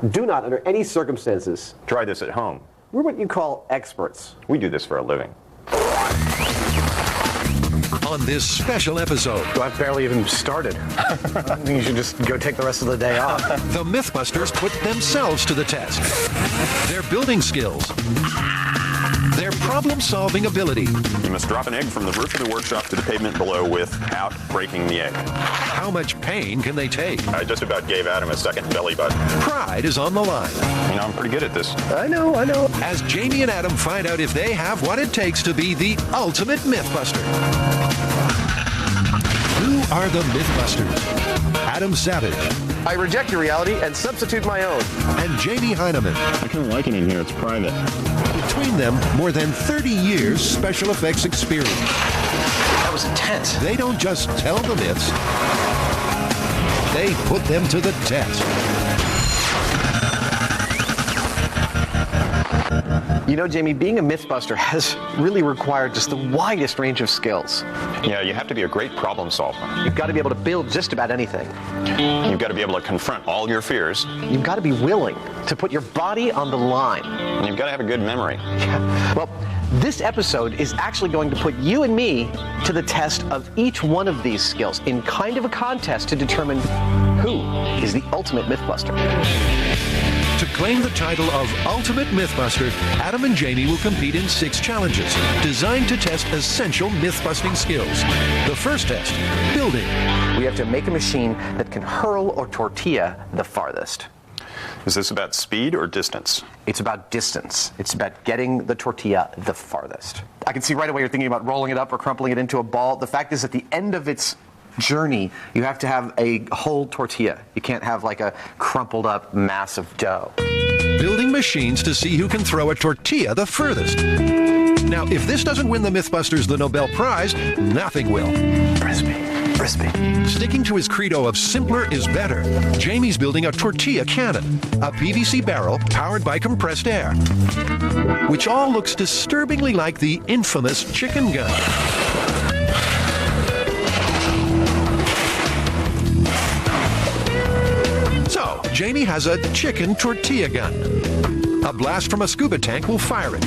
Do not, under any circumstances, try this at home. We're what you call experts. We do this for a living. On this special episode, I've barely even started. I think you should just go take the rest of the day off. the Mythbusters put themselves to the test. Their building skills, their problem-solving ability, You must drop an egg from the roof of the workshop to the pavement below without breaking the egg. how much pain can they take? I just about gave Adam a second belly button. Pride is on the line. You know, I'm pretty good at this. I know. As Jamie and Adam find out if they have what it takes to be the ultimate Mythbuster. Who are the Mythbusters? Adam Savage I reject your reality and substitute my own. and Jamie Heineman. I kind of like it in here. It's private. Between them, more than 30 years special effects experience. That was intense. They don't just tell the myths, they put them to the test. You know, Jamie, being a Mythbuster has really required just the widest range of skills. Yeah, you have to be a great problem solver. You've got to be able to build just about anything. You've got to be able to confront all your fears. You've got to be willing to put your body on the line. And you've got to have a good memory. Well, this episode is actually going to put you and me to the test of each one of these skills in kind of a contest to determine who is the ultimate Mythbuster. To claim the title of Ultimate Mythbuster, Adam and Jamie will compete in 6 challenges designed to test essential myth-busting skills. The first test, building. We have to make a machine that can hurl or tortilla the farthest. Is this about speed or distance? It's about distance. It's about getting the tortilla the farthest. I can see right away you're thinking about rolling it up or crumpling it into a ball. The fact is, at the end of its journey, you have to have a whole tortilla. You can't have like a crumpled up mass of dough. Building machines to see who can throw a tortilla the furthest. Now, if this doesn't win the Mythbusters the Nobel Prize, nothing will. Crispy. Sticking to his credo of simpler is better, Jamie's building a tortilla cannon, a PVC barrel powered by compressed air, which all looks disturbingly like the infamous chicken gun. So, Jamie has a chicken tortilla gun. A blast from a scuba tank will fire it.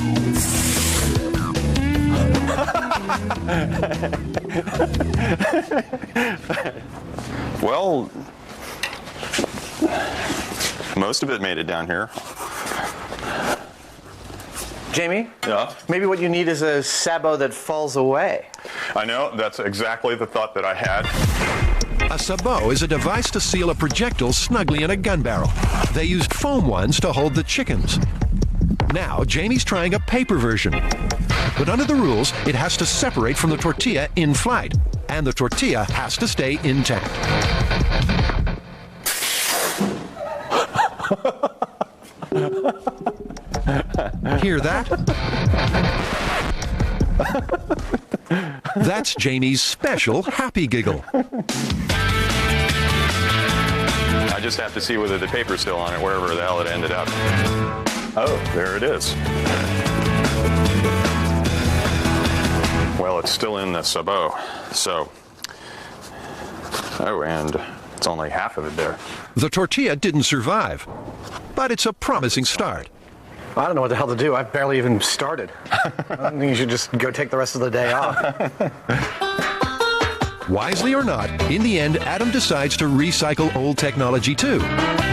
Well, most of it made it down here. Jamie? Yeah? Maybe what you need is a sabot that falls away. I know, that's exactly the thought that I had. A sabot is a device to seal a projectile snugly in a gun barrel. They used foam ones to hold the chickens. Now, Jamie's trying a paper version. But under the rules, it has to separate from the tortilla in flight, and the tortilla has to stay intact. Hear that? That's Jamie's special happy giggle. I just have to see whether the paper's still on it, wherever the hell it ended up. Oh, there it is. Well, it's still in the sabot, so. Oh, and it's only half of it there. The tortilla didn't survive, but it's a promising start. I don't know what the hell to do. I've barely even started. I think you should just go take the rest of the day off. Wisely or not, in the end, Adam decides to recycle old technology too.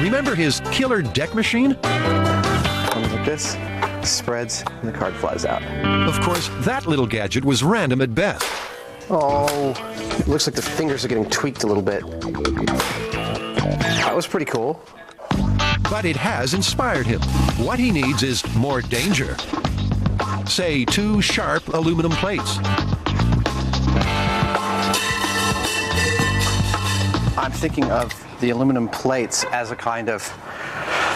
Remember his killer deck machine? Comes like this, spreads, and the card flies out. Of course, that little gadget was random at best. Oh, it looks like the fingers are getting tweaked a little bit. That was pretty cool. But it has inspired him. What he needs is more danger. Say, 2 sharp aluminum plates. I'm thinking of the aluminum plates as a kind of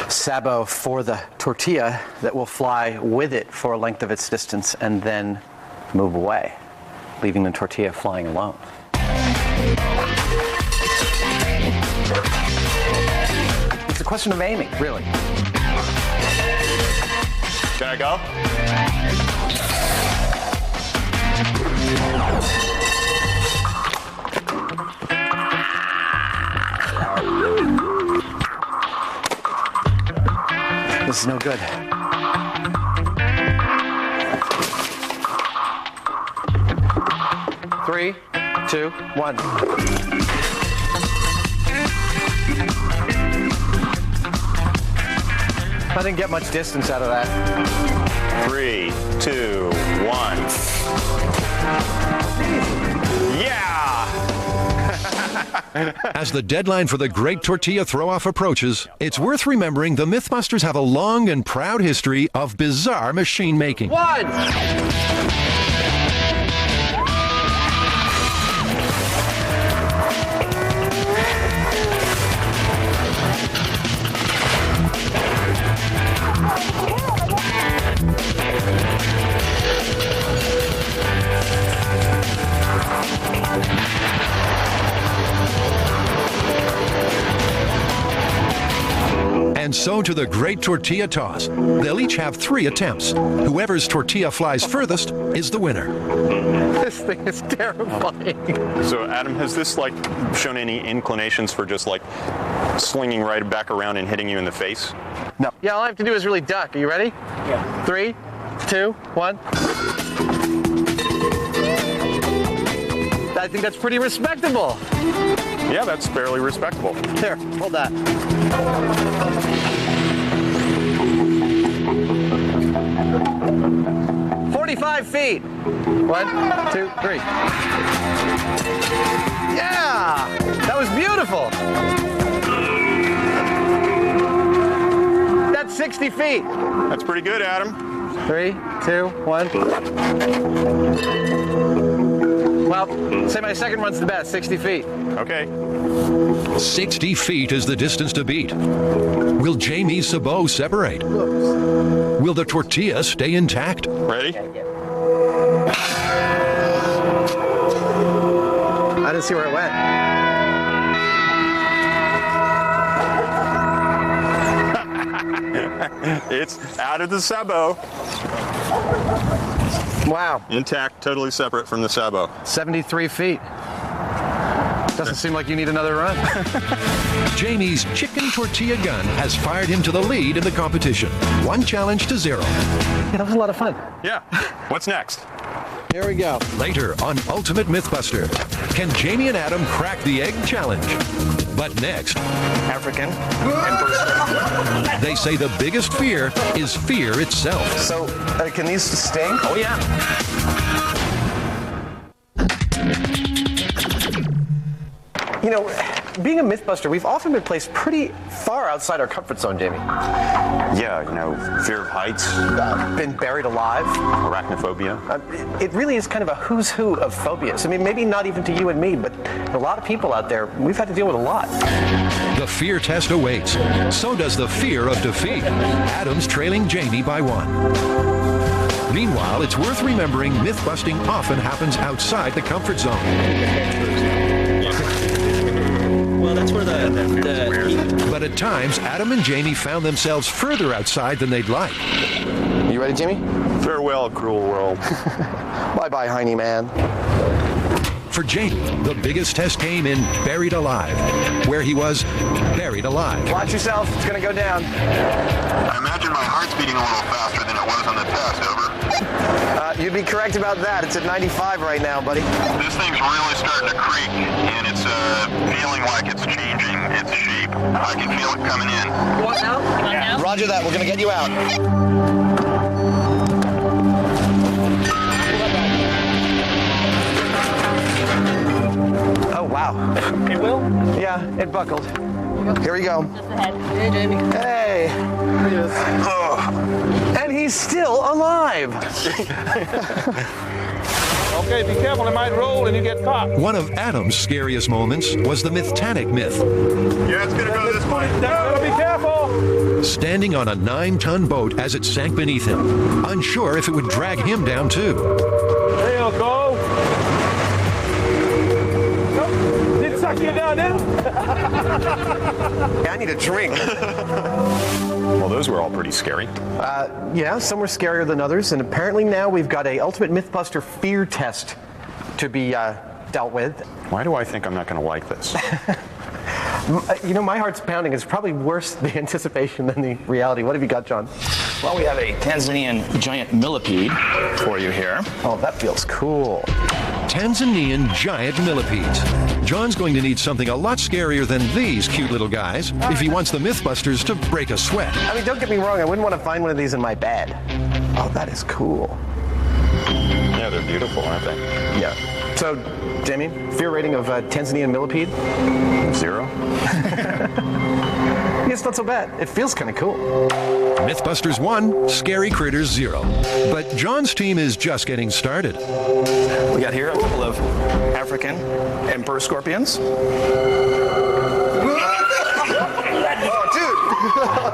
sabot for the tortilla that will fly with it for a length of its distance and then move away, leaving the tortilla flying alone. It's a question of aiming, really. Can I go? This is no good. Three, two, one. I didn't get much distance out of that. 3, 2, 1. Yeah! As the deadline for the Great Tortilla Throw-Off approaches, it's worth remembering the Mythbusters have a long and proud history of bizarre machine making. One! And so to the Great Tortilla Toss. They'll each have 3 attempts. Whoever's tortilla flies furthest is the winner. This thing is terrifying. So, Adam, has this shown any inclinations for just slinging right back around and hitting you in the face? No. Yeah, all I have to do is really duck. Are you ready? Yeah. 3, 2, 1. I think that's pretty respectable. Yeah, that's fairly respectable. Here, hold that. "45 feet. 1, 2, 3. Yeah! That was beautiful. That's 60 feet. That's pretty good, Adam. 3, 2, 1. Well, say my second one's the best, 60 feet. Okay. 60 feet is the distance to beat. Will Jamie's sabot separate? Will the tortilla stay intact? Ready? I didn't see where it went. It's out of the sabot. Wow. Intact, totally separate from the sabot. 73 feet. Doesn't seem like you need another run. Jamie's chicken tortilla gun has fired him to the lead in the competition. 1 challenge to 0. Yeah, that was a lot of fun. Yeah. What's next? Here we go. Later on Ultimate Mythbuster, can Jamie and Adam crack the egg challenge? But next, African and person. they say the biggest fear is fear itself. So, can these sting? Oh, yeah. You know, being a Mythbuster, we've often been placed pretty far outside our comfort zone, Jamie. Yeah, fear of heights, Been buried alive. arachnophobia. It really is kind of a who's who of phobias. I mean, maybe not even to you and me, but a lot of people out there, we've had to deal with a lot. The fear test awaits. So does the fear of defeat. Adam's trailing Jamie by 1. Meanwhile, it's worth remembering myth-busting often happens outside the comfort zone. Well, that's where the But at times, Adam and Jamie found themselves further outside than they'd like. You ready, Jimmy? Farewell, cruel world. Bye-bye, Heiny man. For Jamie, the biggest test came in Buried Alive, where he was buried alive. Watch yourself. It's going to go down. I imagine my heart's beating a little faster than it was on the test, over. You'd be correct about that. It's at 95 right now, buddy. This thing's really starting to creak, and it's feeling like it's changing its shape. I can feel it coming in. What now? Roger that. We're going to get you out. Oh, wow. It will? Yeah, it buckled. Here we go. Just ahead. Hey, Jamie. Hey. Oh. And he's still alive. Okay, be careful, it might roll and you get caught. One of Adam's scariest moments was the Mythtanic myth. Yeah, it's gonna go this way. Now, be careful! Standing on a 9-ton boat as it sank beneath him, unsure if it would drag him down too. There you go. Nope. Didn't suck you down, did it? I need a drink. Well, those were all pretty scary. Yeah, some were scarier than others, and apparently now we've got a Ultimate Mythbuster fear test to be dealt with. Why do I think I'm not going to like this? You know, my heart's pounding. It's probably worse the anticipation than the reality. What have you got, John? Well, we have a Tanzanian giant millipede for you here. Oh, that feels cool. Tanzanian giant millipedes. John's going to need something a lot scarier than these cute little guys if he wants the Mythbusters to break a sweat. I mean, don't get me wrong. I wouldn't want to find one of these in my bed. Oh, that is cool. Yeah, they're beautiful, aren't they? Yeah. So, Jamie, fear rating of Tanzanian millipede? 0. Yeah, it's not so bad. It feels kind of cool. Mythbusters 1, Scary Critters 0. But John's team is just getting started. We got here a couple of African emperor scorpions.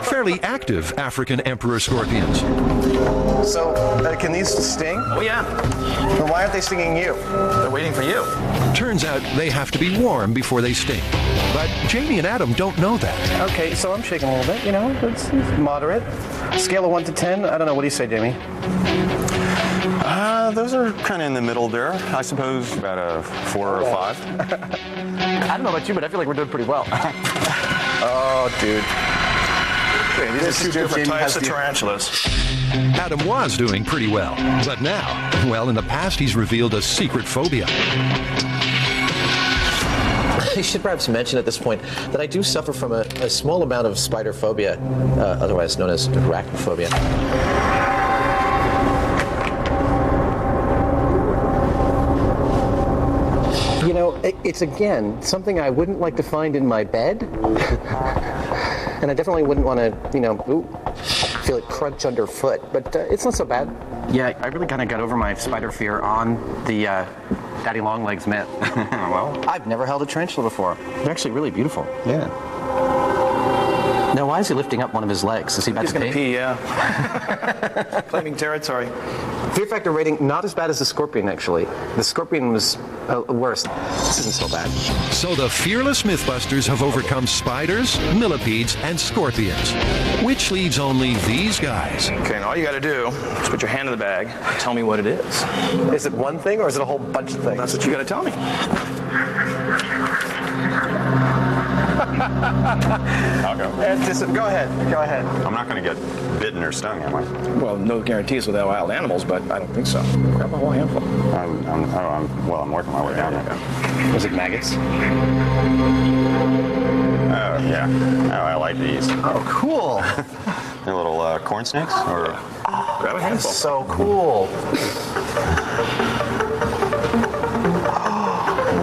Fairly active African emperor scorpions. So, can these sting? Oh, yeah. Then why aren't they stinging you? They're waiting for you. Turns out they have to be warm before they sting. But Jamie and Adam don't know that. Okay, so I'm shaking a little bit, you know, it's moderate. Scale of 1 to 10, I don't know, what do you say, Jamie? Those are kind of in the middle there. I suppose about a 4 or a 5. I don't know about you, but I feel like we're doing pretty well. Oh, dude. Okay, these are two different Jamie types has of the- tarantulas. Adam was doing pretty well. But now, well, in the past he's revealed a secret phobia. I should perhaps mention at this point that I do suffer from a small amount of spider phobia, otherwise known as arachnophobia. You know, it's again something I wouldn't like to find in my bed, and I definitely wouldn't want to, you know, feel it crunch underfoot. But it's not so bad. Yeah, I really kind of got over my spider fear on the Daddy Longlegs myth. Well, I've never held a tarantula before. They're actually really beautiful. yeah. Now, why is he lifting up one of his legs? Is he about He's to going to pee? pee, yeah. Claiming territory. Fear factor rating, not as bad as the scorpion, actually. The scorpion was worse. This isn't so bad. So the fearless Mythbusters have overcome spiders, millipedes, and scorpions. Which leaves only these guys. Okay, and all you got to do is put your hand in the bag and tell me what it is. Is it one thing or is it a whole bunch of things? That's what you got to tell me. I'll go. Go ahead. Go ahead. I'm not going to get bitten or stung, am I? Well, no guarantees with wild animals, but I don't think so. Grab a whole handful. I'm working my way down there. Was it maggots? Oh, yeah. Oh, I like these. Oh, cool. They're little corn snakes? Or Grab a handful. So cool.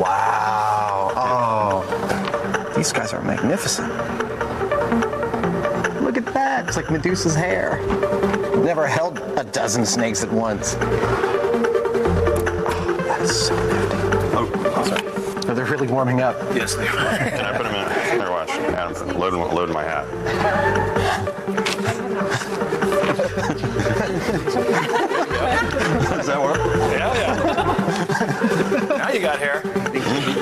Wow. Oh. These guys are magnificent. Look at that. It's like Medusa's hair. Never held a dozen snakes at once. Oh, that is so nifty. Oh, sorry. Oh, they're really warming up. Yes, they are. Can I put them in? Here, watch. Adam, load my hat. Does that work? Yeah. Now you got hair.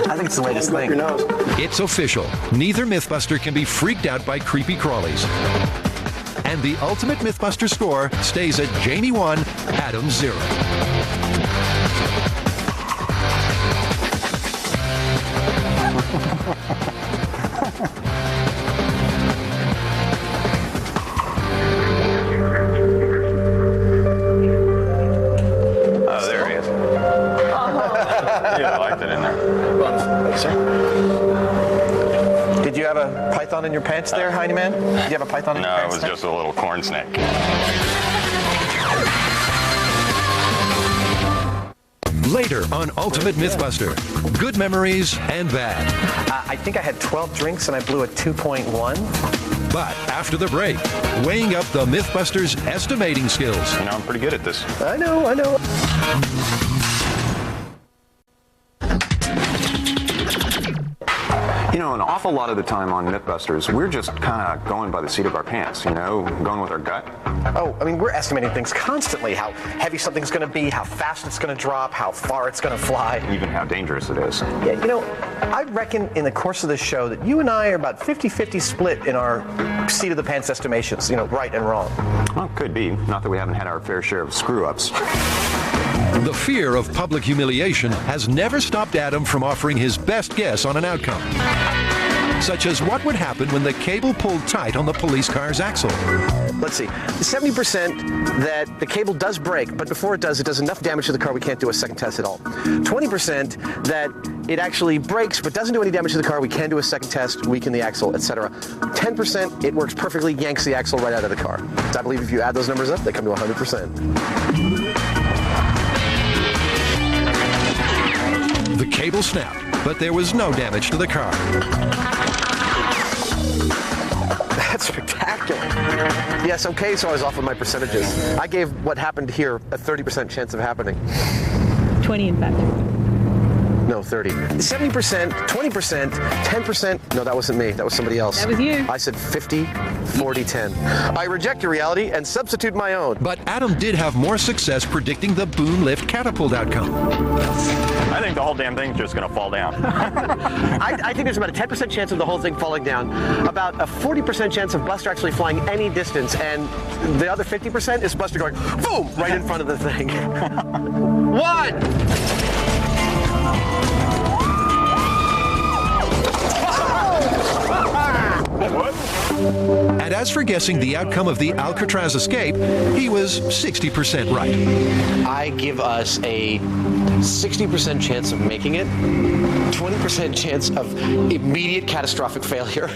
I think it's the latest thing. Your nose. It's official. Neither Mythbuster can be freaked out by creepy crawlies. And the ultimate Mythbuster score stays at Jamie 1, Adam 0. Oh, there he is. Yeah, I liked it in there. Did you have a python in your pants there, Heine Man? Did you have a python in your No, it pants was there? just a little corn snake. Later on Ultimate Mythbuster, good memories and bad. I think I had 12 drinks and I blew a 2.1. But after the break, weighing up the Mythbusters' estimating skills. You know, I'm pretty good at this. I know. You know, an awful lot of the time on Mythbusters, we're just kind of going by the seat of our pants, you know, going with our gut. Oh, I mean, we're estimating things constantly. How heavy something's going to be, how fast it's going to drop, how far it's going to fly. Even how dangerous it is. Yeah, you know, I reckon in the course of this show that you and I are about 50-50 split in our seat of the pants estimations, you know, right and wrong. Well, could be. Not that we haven't had our fair share of screw-ups. The fear of public humiliation has never stopped Adam from offering his best guess on an outcome. such as what would happen when the cable pulled tight on the police car's axle. Let's see. 70% that the cable does break, but before it does enough damage to the car we can't do a second test at all. 20% that it actually breaks but doesn't do any damage to the car, we can do a second test, weaken the axle, etc. 10% it works perfectly, yanks the axle right out of the car. So I believe if you add those numbers up, they come to 100%. The cable snapped, but there was no damage to the car. That's spectacular. Yes, okay, so I was off with my percentages. I gave what happened here a 30% chance of happening. 20, in fact. No, 30. 70%, 20%, 10%. No, that wasn't me. That was somebody else. That was you. I said 50, 40, 10. I reject your reality and substitute my own. But Adam did have more success predicting the boom lift catapult outcome. I think the whole damn thing's just going to fall down. I think there's about a 10% chance of the whole thing falling down, about a 40% chance of Buster actually flying any distance, and the other 50% is Buster going, boom, right in front of the thing. One! And as for guessing the outcome of the Alcatraz escape, he was 60% right. I give us a 60% chance of making it, 20% chance of immediate catastrophic failure,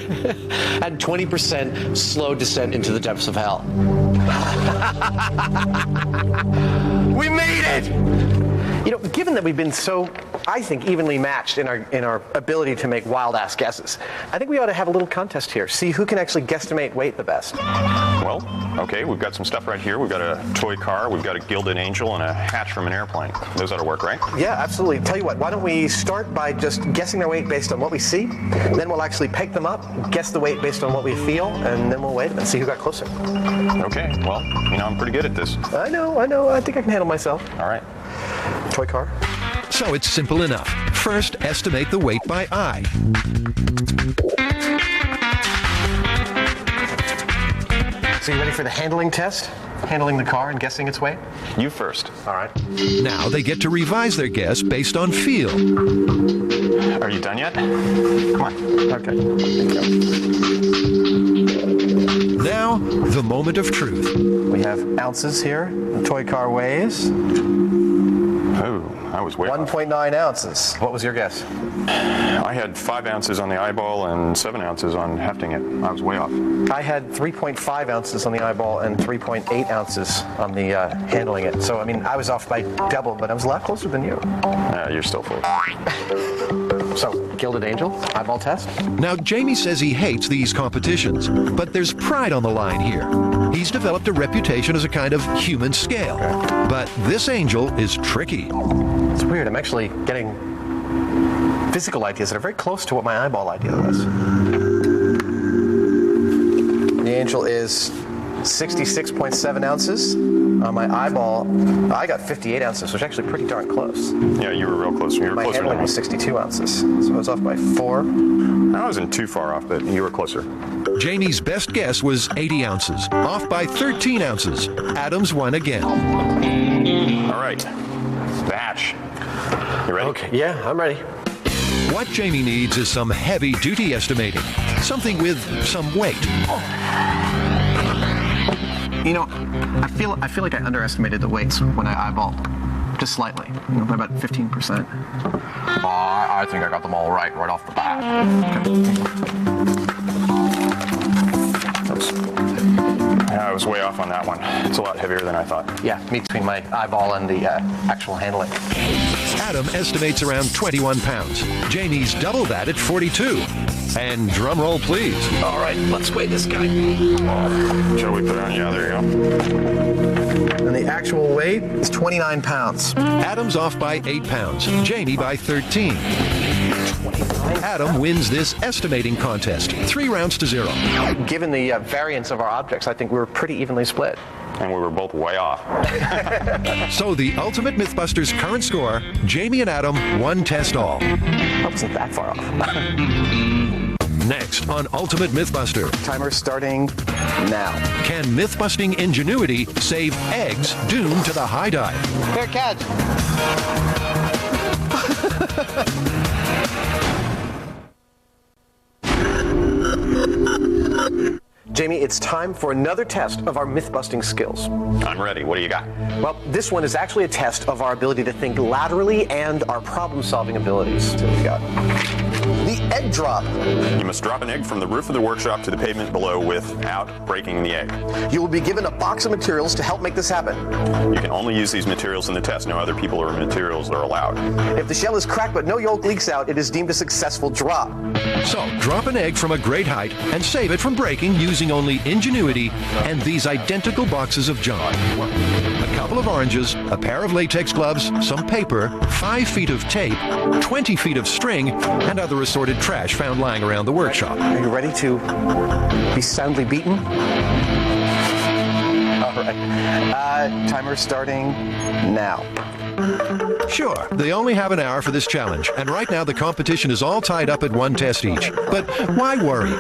and 20% slow descent into the depths of hell. We made it! You know, given that we've been so, I think, evenly matched in our ability to make wild-ass guesses, I think we ought to have a little contest here. See who can actually guesstimate weight the best. Well, okay, we've got some stuff right here. We've got a toy car, we've got a gilded angel, and a hatch from an airplane. Those ought to work, right? Yeah, absolutely. Tell you what, why don't we start by just guessing their weight based on what we see, then we'll actually pick them up, guess the weight based on what we feel, and then we'll weigh them and see who got closer. Okay, well, you know, I'm pretty good at this. I know. I think I can handle myself. All right. Toy car. So it's simple enough. First, estimate the weight by eye. So you ready for the handling test? Handling the car and guessing its weight? You first. All right. Now they get to revise their guess based on feel. Are you done yet? Come on. Okay. Now, the moment of truth. We have ounces here. The toy car weighs Oh, I was way off. 1.9 ounces. What was your guess? I had 5 ounces on the eyeball and 7 ounces on hefting it. I was way off. I had 3.5 ounces on the eyeball and 3.8 ounces on the handling it. So, I mean, I was off by double, but I was a lot closer than you. You're still full. So, Gilded Angel, eyeball test? Now, Jamie says he hates these competitions, but there's pride on the line here. He's developed a reputation as a kind of human scale. But this angel is tricky. It's weird. I'm actually getting physical ideas that are very close to what my eyeball idea was. The angel is 66.7 ounces. On my eyeball, I got 58 ounces, which is actually pretty darn close. Yeah, you were real close. You were My closer handling than was me. 62 ounces, so I was off by 4. I wasn't too far off, but you were closer. Jamie's best guess was 80 ounces, off by 13 ounces. Adams won again. All right. The hatch. You ready? Okay, yeah, I'm ready. What Jamie needs is some heavy-duty estimating, something with some weight. You know, I feel like I underestimated the weights when I eyeballed, just slightly, by about 15%. I think I got them all right off the bat. I was way off on that one. It's a lot heavier than I thought. Yeah, me between my eyeball and the actual handling. Adam estimates around 21 pounds. Jamie's double that at 42. And drum roll, please. All right, let's weigh this guy. Shall we put it on? Yeah, there you go. And the actual weight is 29 pounds. Adam's off by 8 pounds. Jamie by 13. Adam wins this estimating contest, 3 rounds to 0. Given the variance of our objects, I think we were pretty evenly split. And we were both way off. So the Ultimate Mythbusters current score, Jamie and Adam, 1 test all. I wasn't that far off. Next on Ultimate Mythbuster, Timer starting now. can myth-busting ingenuity save eggs doomed to the high dive? Here, catch. Jamie, it's time for another test of our myth-busting skills. I'm ready. What do you got? Well, this one is actually a test of our ability to think laterally and our problem-solving abilities. So we got the egg drop. You must drop an egg from the roof of the workshop to the pavement below without breaking the egg. You will be given a box of materials to help make this happen. You can only use these materials in the test. No other people or materials are allowed. If the shell is cracked but no yolk leaks out, it is deemed a successful drop. So, drop an egg from a great height and save it from breaking using only ingenuity and these identical boxes of junk. A couple of oranges, a pair of latex gloves, some paper, 5 feet of tape, 20 feet of string, and other assorted trash found lying around the workshop. Are you ready to be soundly beaten? All right. Timer starting now. Sure, they only have an hour for this challenge, and right now the competition is all tied up at one test each. But why worry?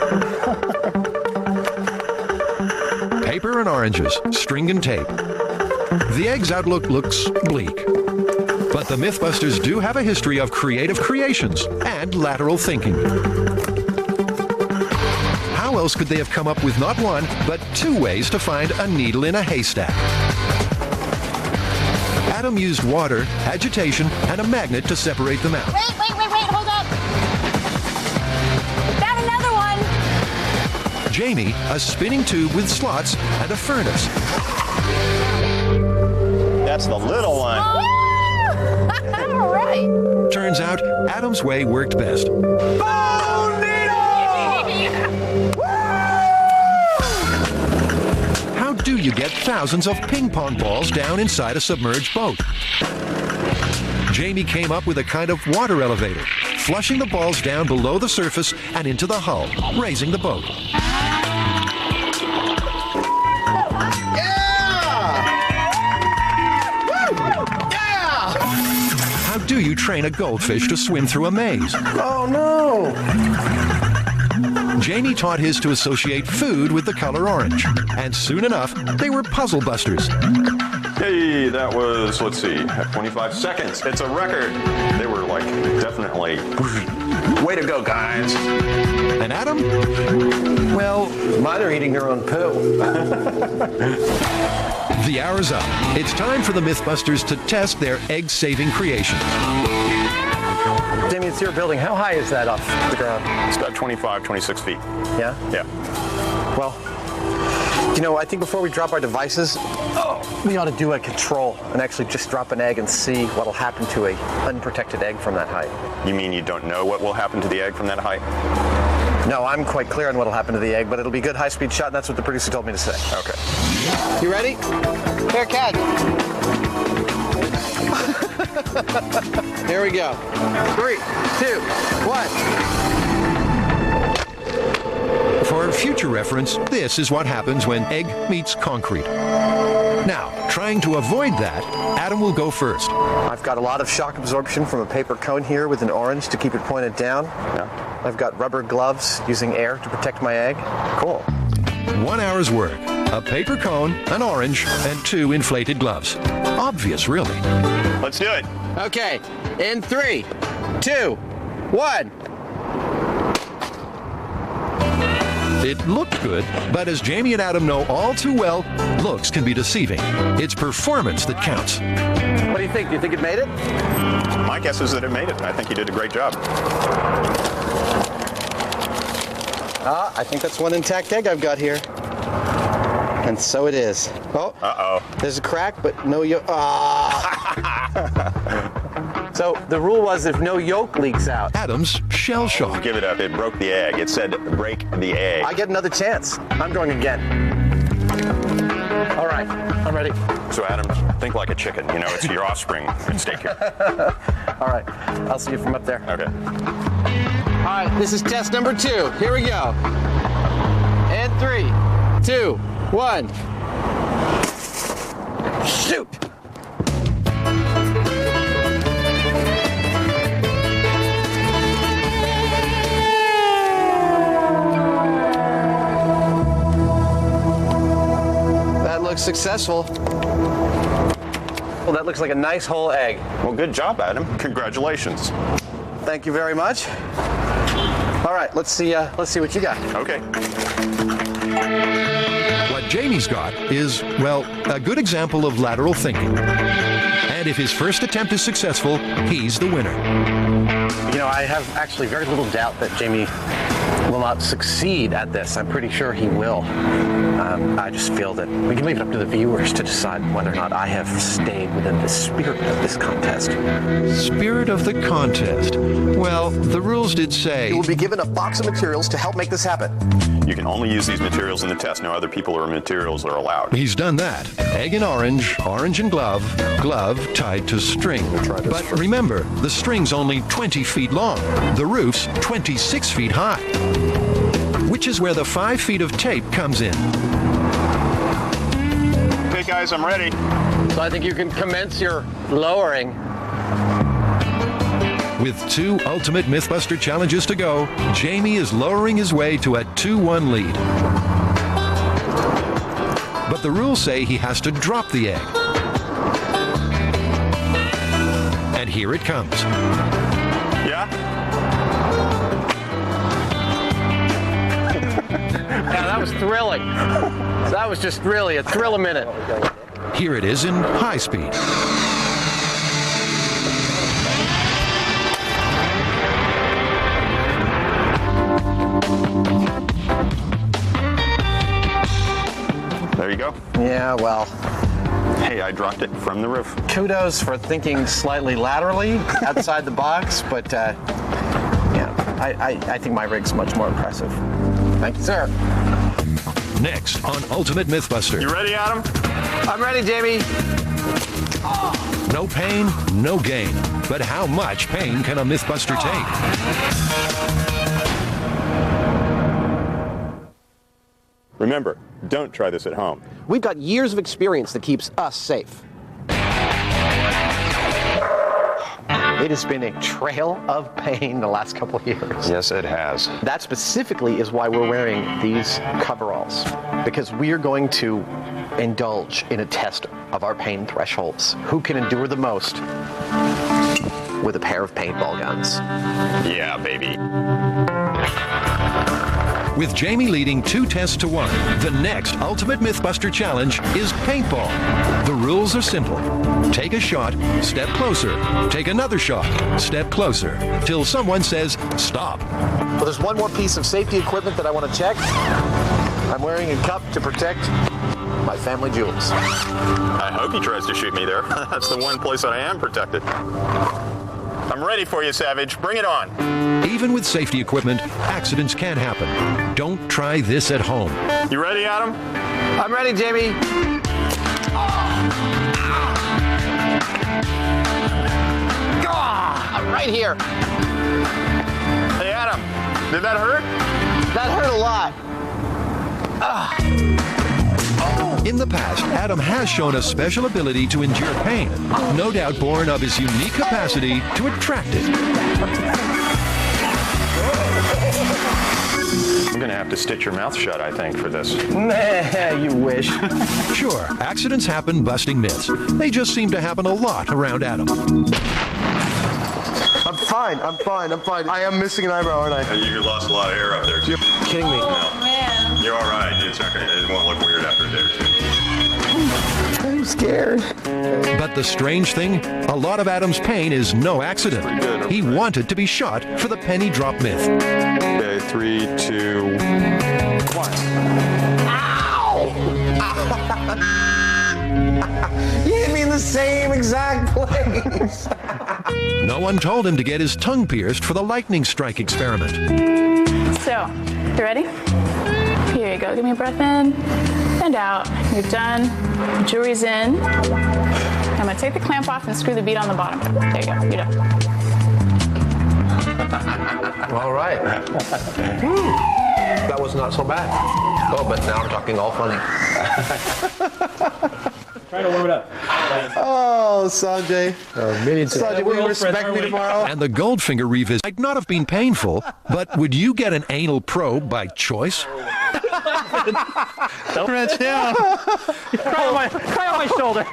Paper and oranges, string and tape. The egg's outlook looks bleak. But the Mythbusters do have a history of creative creations and lateral thinking. How else could they have come up with not one, but 2 ways to find a needle in a haystack? Adam used water, agitation, and a magnet to separate them out. Wait, hold up. Found another one. Jamie, a spinning tube with slots and a furnace. That's the little one. All right. Turns out, Adam's way worked best. How do you get thousands of ping pong balls down inside a submerged boat? Jamie came up with a kind of water elevator, flushing the balls down below the surface and into the hull, raising the boat. How do you train a goldfish to swim through a maze? Oh, no. Jamie taught his to associate food with the color orange. And soon enough, they were puzzle busters. Hey, that was, let's see, 25 seconds. It's a record. They were like, definitely, way to go, guys. And Adam? Well, mine are eating their own poo. The hour's up. It's time for the Mythbusters to test their egg-saving creation. Jamie, it's your building. How high is that off the ground? It's about 25, 26 feet. Yeah? Yeah. Well, you know, I think before we drop our devices, we ought to do a control and actually just drop an egg and see what'll happen to a unprotected egg from that height. You mean you don't know what will happen to the egg from that height? No, I'm quite clear on what'll happen to the egg, but it'll be a good high-speed shot, and that's what the producer told me to say. Okay. You ready? Here, catch. Here we go. 3, 2, 1. For future reference, this is what happens when egg meets concrete. Now, trying to avoid that, Adam will go first. I've got a lot of shock absorption from a paper cone here with an orange to keep it pointed down. Yeah. I've got rubber gloves using air to protect my egg. Cool. 1 hour's work. A paper cone, an orange, and 2 inflated gloves. Obvious, really. Let's do it. Okay, in 3, 2, 1. It looked good, but as Jamie and Adam know all too well, looks can be deceiving. It's performance that counts. What do you think? Do you think it made it? My guess is that it made it. I think you did a great job. I think that's one intact egg I've got here. And so it is. Oh. Uh-oh. There's a crack, but no yolk. So the rule was if no yolk leaks out. Adam's shell shock. Give it up. It broke the egg. It said break the egg. I get another chance. I'm going again. All right, I'm ready. So Adam, think like a chicken. You know, it's your offspring at stake here. All right, I'll see you from up there. Okay. All right, this is test number 2. Here we go. And 3, 2, 1. Shoot! That looks successful. Well, that looks like a nice whole egg. Well, good job, Adam. Congratulations. Thank you very much. All right, let's see what you got. Okay. Jamie's got is, well, a good example of lateral thinking. And if his first attempt is successful, he's the winner. You know, I have actually very little doubt that Jamie will not succeed at this. I'm pretty sure he will. I just feel that we can leave it up to the viewers to decide whether or not I have stayed within the spirit of this contest. Spirit of the contest. Well, the rules did say You will be given a box of materials to help make this happen. You can only use these materials in the test. No other people or materials are allowed. he's done that. Egg and orange and glove tied to string. But remember, the string's only 20 feet long. The roof's 26 feet high, which is where the 5 feet of tape comes in. Okay, guys, I'm ready. So I think you can commence your lowering. With 2 ultimate Mythbuster challenges to go, Jamie is lowering his way to a 2-1 lead. But the rules say he has to drop the egg. And here it comes. Yeah? Yeah, that was thrilling. That was just really a thrill a minute. Here it is in high speed. There you go. Yeah, well, Hey, I dropped it from the roof. kudos for thinking slightly laterally outside the box, but yeah, I think my rig's much more impressive. Thank you, sir. Next on Ultimate Mythbuster. You ready, Adam? I'm ready, Jamie. No pain, no gain. But how much pain can a Mythbuster take? Remember, don't try this at home. We've got years of experience that keeps us safe. It has been a trail of pain the last couple of years. Yes, it has. That specifically is why we're wearing these coveralls, because we are going to indulge in a test of our pain thresholds. Who can endure the most with a pair of paintball guns? Yeah, baby. With Jamie leading 2 tests to 1, the next Ultimate Mythbuster challenge is paintball. The rules are simple. Take a shot, step closer. Take another shot, step closer. Till someone says, stop. Well, there's one more piece of safety equipment that I want to check. I'm wearing a cup to protect my family jewels. I hope he tries to shoot me there. That's the one place that I am protected. I'm ready for you, Savage. Bring it on. Even with safety equipment, accidents can happen. Don't try this at home. You ready, Adam? I'm ready, Jamie. I'm right here. Hey, Adam. Did that hurt? That hurt a lot. In the past, Adam has shown a special ability to endure pain, no doubt born of his unique capacity to attract it. I'm going to have to stitch your mouth shut, I think, for this. Nah, you wish. Sure, accidents happen busting myths. They just seem to happen a lot around Adam. I'm fine. I am missing an eyebrow, aren't I? You lost a lot of hair up there, too. You're kidding me. Man. You're all right. It's not gonna, it won't look weird after a day or two. I'm scared. But the strange thing, a lot of Adam's pain is no accident. He wanted to be shot for the penny drop myth. Okay, 3, 2, 1. You hit me in the same exact place. No one told him to get his tongue pierced for the lightning strike experiment. So, you ready? Here you go. Give me a breath in and out. You're done. Jewelry's in. I'm going to take the clamp off and screw the bead on the bottom. There you go. You're done. All right. That was not so bad. Oh, but now we're talking all funny. Try to warm it up. Oh, Sanjay. Sanjay, will you respect me tomorrow? And the Goldfinger revisit might not have been painful, but would you get an anal probe by choice? Don't wrench down. Cry on my shoulder.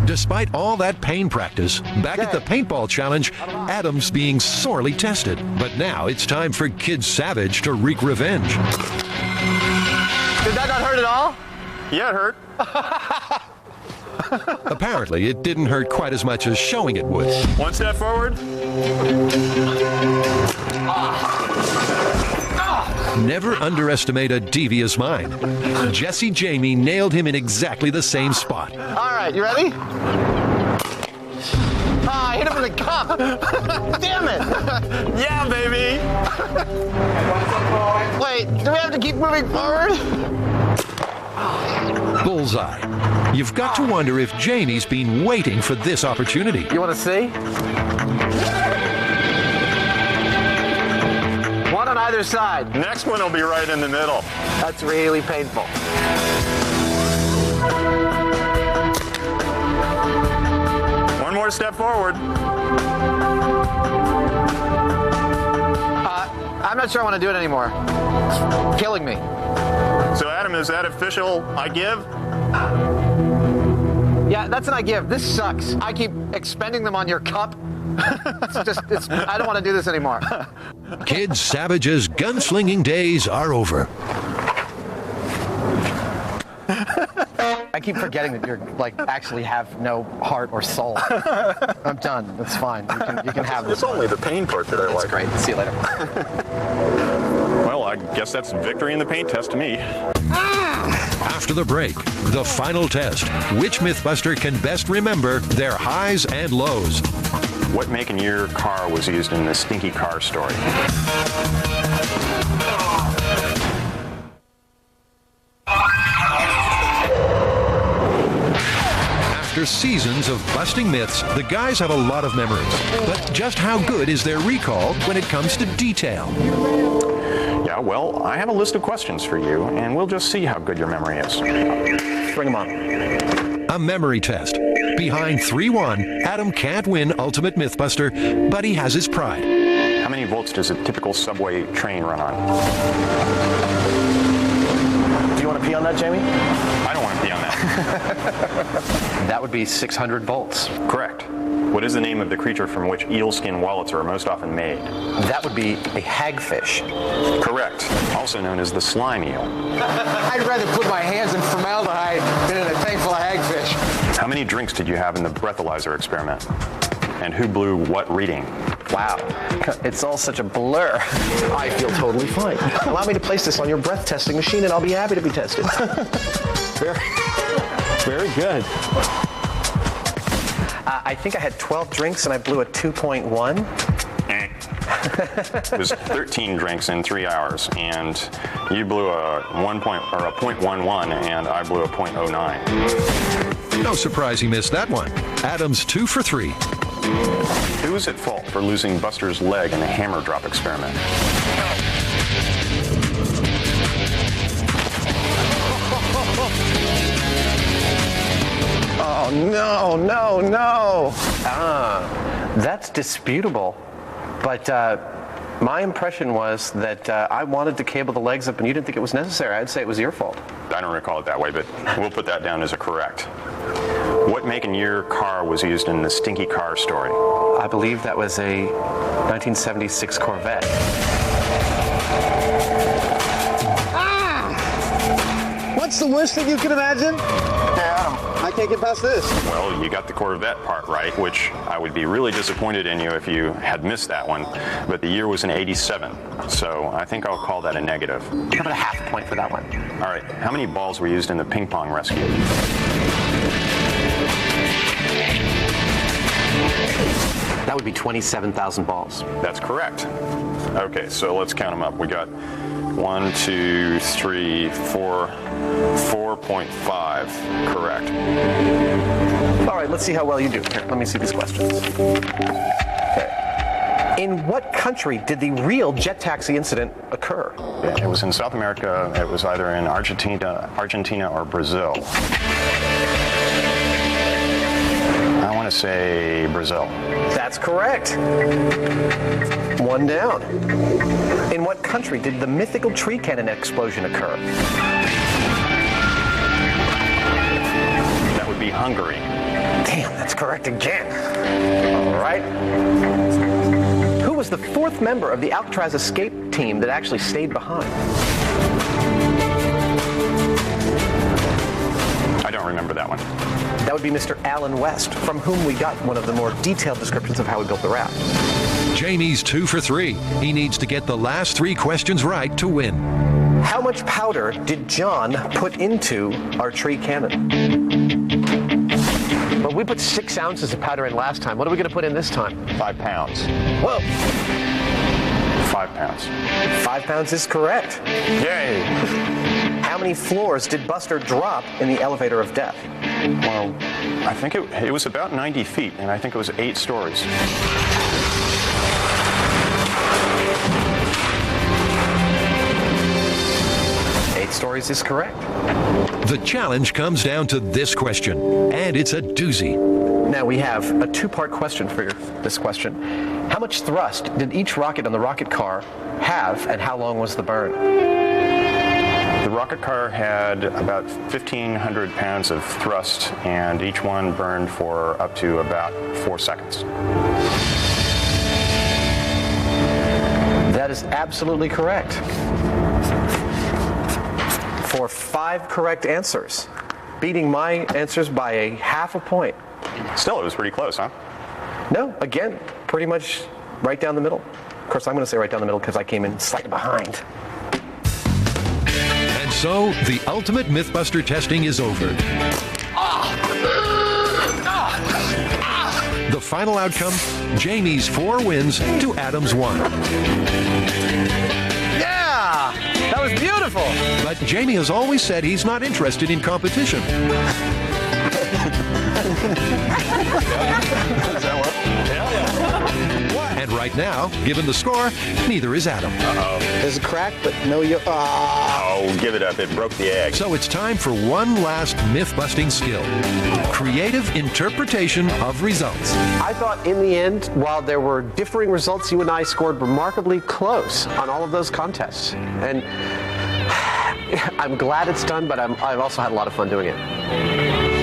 Does Despite all that pain practice, back at the paintball challenge, Adam's being sorely tested. But now it's time for Kid Savage to wreak revenge. Did that not hurt at all? Yeah, it hurt. Apparently, it didn't hurt quite as much as showing it would. One step forward. Never underestimate a devious mind. Jesse Jamie nailed him in exactly the same spot. All right, you ready? I hit him in the cup. Damn it. Yeah, baby. Wait, do we have to keep moving forward? Bullseye. You've got to wonder if Jamie's been waiting for this opportunity. You want to see? One on either side. Next one will be right in the middle. That's really painful. One more step forward. I'm not sure I want to do it anymore. It's killing me. So, Adam, is that official? I give? Yeah, that's an I give. This sucks. I keep expending them on your cup. I don't want to do this anymore. Kid Savage's gunslinging days are over. I keep forgetting that you're actually have no heart or soul. I'm done. That's fine. You can have this. It's only the pain part that I like. That's great. See you later. Well, I guess that's victory in the paint test to me. After the break, the final test. Which Mythbuster can best remember their highs and lows? What make and year car was used in the stinky car story? After seasons of busting myths, the guys have a lot of memories. But just how good is their recall when it comes to detail? Yeah, well, I have a list of questions for you, and we'll just see how good your memory is. Bring them on. A memory test. Behind 3-1, Adam can't win Ultimate Mythbuster, but he has his pride. How many volts does a typical subway train run on? Do you want to pee on that, Jamie? I don't want to pee on that. That would be 600 volts. Correct. What is the name of the creature from which eel skin wallets are most often made? That would be a hagfish. Correct. Also known as the slime eel. I'd rather put my hands in formaldehyde than in a tank full of hagfish. How many drinks did you have in the breathalyzer experiment? And who blew what reading? Wow. It's all such a blur. I feel totally fine. Allow me to place this on your breath testing machine and I'll be happy to be tested. Very good. I think I had 12 drinks and I blew a 2.1. It was 13 drinks in 3 hours, and you blew a 0.11, and I blew a 0.09. No surprise he missed that one. Adam's 2 for 3. Who is at fault for losing Buster's leg in the hammer drop experiment? Oh, no. That's disputable. But my impression was that I wanted to cable the legs up and you didn't think it was necessary. I'd say it was your fault. I don't recall it that way, but we'll put that down as a correct. What make and year car was used in the stinky car story? I believe that was a 1976 Corvette. What's the worst thing you can imagine? Yeah, I can't get past this. Well, you got the Corvette part right, which I would be really disappointed in you if you had missed that one. But the year was in '87, so I think I'll call that a negative. How about a half point for that one? All right, how many balls were used in the ping pong rescue? That would be 27,000 balls. That's correct. Okay, so let's count them up. We got 1, 2, 3, 4, 4.5. Correct. All right, let's see how well you do. Here, let me see these questions. Okay. In what country did the real jet taxi incident occur? Yeah, it was in South America. It was either in Argentina or Brazil. I want to say Brazil. That's correct. One down. In what country did the mythical tree cannon explosion occur? That would be Hungary. Damn, that's correct again. All right. Who was the fourth member of the Alcatraz escape team that actually stayed behind? I don't remember that one. That would be Mr. Alan West, from whom we got one of the more detailed descriptions of how we built the raft. Jamie's 2 for 3. He needs to get the last 3 questions right to win. How much powder did John put into our tree cannon? Well, we put 6 ounces of powder in last time. What are we going to put in this time? 5 pounds. Whoa. 5 pounds. 5 pounds is correct. Yay! How many floors did Buster drop in the elevator of death? Well, I think it was about 90 feet, and I think it was 8 stories. Stories is correct. The challenge comes down to this question, and it's a doozy. Now we have a 2-part question for this question. How much thrust did each rocket on the rocket car have, and how long was the burn? The rocket car had about 1,500 pounds of thrust, and each one burned for up to about 4 seconds. That is absolutely correct. For 5 correct answers, beating my answers by a half a point. Still, it was pretty close, huh? No, again, pretty much right down the middle. Of course, I'm going to say right down the middle because I came in slightly behind. And so, the ultimate Mythbuster testing is over. The final outcome, Jamie's 4 wins to Adam's 1. Yeah! That was beautiful! But Jamie has always said he's not interested in competition. And right now, given the score, neither is Adam. There's a crack, but no you. Oh, give it up. It broke the egg. So it's time for one last myth-busting skill. Creative interpretation of results. I thought in the end, while there were differing results, you and I scored remarkably close on all of those contests. And I'm glad it's done, but I've also had a lot of fun doing it.